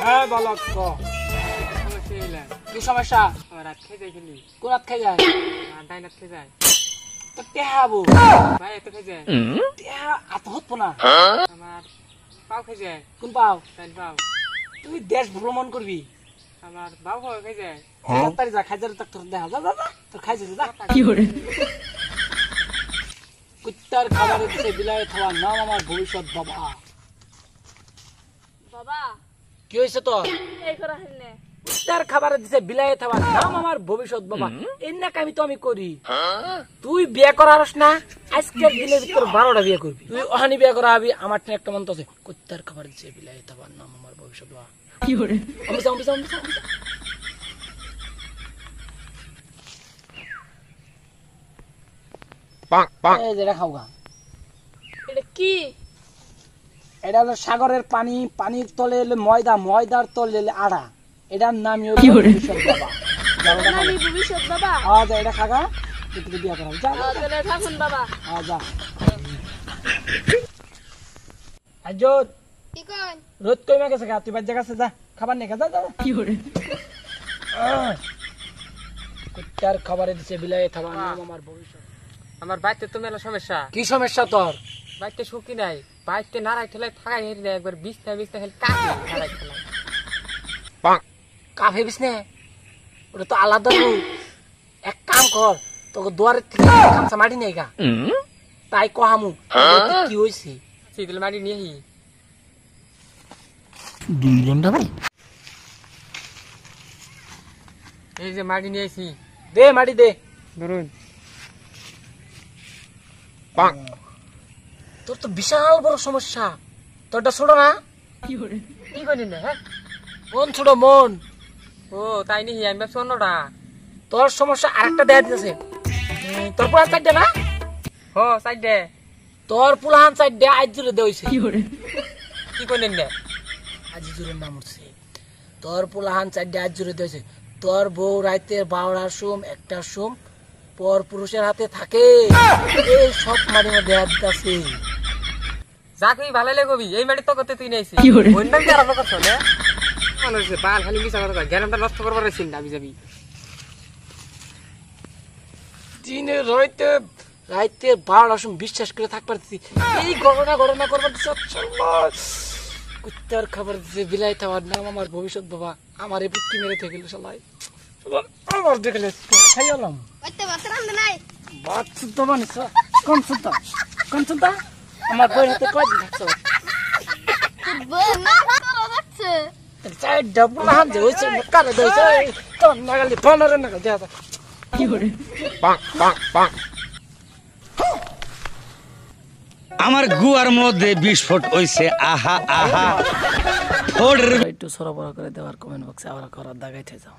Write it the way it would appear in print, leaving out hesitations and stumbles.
হ্যাঁ বালক ক কি সমস্যা? রাত খেয়ে যাই খেলি কোন রাত খাই যায়? ডাইন রাত খেয়ে যায় তো টেহাবো ভাই এত খেয়ে যায় টেহা আত হত না আমার পাও খেয়ে যায় কোন পাও? ডাইন পাও তুই দেশ ভ্রমণ করবি আমার বাবু খেয়ে যায় তাড়াতাড়ি যা খাইজার তাক তোর দেখা যা যা যা তোর খাইছে যা কুত্তার খাবারে দিছে বিলাই খাওয়া নাম আমার ভবিষ্যৎ বাবা। বাবা কি হয়েছে তোর? এই করা হইনে কুত্তার খাবারে দিছে বিলাই খাওয়া নাম আমার ভবিষ্যৎ বাবা। এর না কামি তো আমি করি। তুই বিয়ে করারস না আজকের দিনের ভিতর 12টা বিয়ে করবি। তুই ওহানি বিয়ে করা হবি আমার টেনে একটা মন্ত্র আছে কুত্তার খাবারে দিছে বিলাই খাওয়া নাম আমার ভবিষ্যৎ বাবা। কি করে অমৃতা অমৃতা অমৃতা এই যে খাও গা। এটা কি? এটা হলো সাগরের পানি, পানির তলে এলে ময়দা, ময়দার তলে এলে আড়া। এটার নামই হলো ভবিষ্যৎ বাবা। নানি ভবিষ্যৎ বাবা। যা এটা খাগা তুই বিয়ে করা যা তাহলে থাকুন বাবা। যা আজত কি কই? রোদ কইমা গেছে গা তুই বাজ জায়গা যা খাবার নে যা যা কি করে কুত্তার খাবারে দিছে বিলাই খাবার নাম আমার ভবিষ্যৎ। আমার বাড়িতে তো মেলা সমস্যা কি সমস্যা তোর? বাড়িতে সুখী নাই বাড়িতে নাড়াই ঠেলাই থাকাই হেরি না একবার বিছনা বিছনা খেলে কাকে নাড়াই ঠেলাই কাফে বিছনে ওটা তো আলাদা রূপ। এক কাম কর তোকে দুয়ারে থেকে খামসা মারি নেই গা তাই কহামু কি হয়েছে শীতল মাটি নিয়ে হি 2 ঘন্টা ভাই এই যে মাটি নিয়ে আইছি দে মাটি দে ধরুন তোর তো বিশাল বড় সমস্যা। তোরটা ছোট না? কি করেন না হ্যাঁ মন ছোট মন। ও তাই নি আমি ভাবছি অন্যটা তোর সমস্যা আরেকটা দেখা দিতেছে। তোর পুলাহান চারটে না? ও সাইড দে তোর পুলাহান চারটে আজ জুড়ে দেওয়াইছে। কি করেন না আজ জুড়ে নাম উঠছে। তোর পুলাহান চারটে আজ জুড়ে দেওয়াইছে। তোর বউ রাইতে 12টার সোম 1টার সোম পর পুরুষের হাতে থাকে। এই সব মাঝে মধ্যে দেখা দিতেছে। যাকে ভালো লাগবি এই মাটি তো করতে তুই নাইছি অন্য কি আরম্ভ করছো না মানুষ বাল খালি মিছা কথা জ্ঞানটা নষ্ট করবার ছিল না যাবি দিনে রাইতে রাইতে 12টার সময় বিশ্বাস করে থাকবার দিছি। এই ঘটনা করবার দিচ্ছে কুত্তার খাবার দিছে বিলাই খাওয়ার নাম আমার ভবিষ্যৎ বাবা। আমার এই পুটকি মেরে থেকে গেল সবাই আমার দেখলে খাই এলাম ওইতে বাচ্চা রান্না নাই। বাদ শুদ্ধ মানুষ কোন শুদ্ধ আমার বইয়ের হাতে কয়দিন থাকছো? বউ না করা যাচ্ছে। চাই ডাবল হান যে হইছে কারে দইছে কোন নাগালি ফোনরে নাগাল দেয়া কি করে আমার গুয়ার মধ্যে বিস্ফোট হইছে আহা আহা একটু সরবরাহ করে দেওয়ার কমেন্ট বক্সে আবার করার দাগাইতে যাও।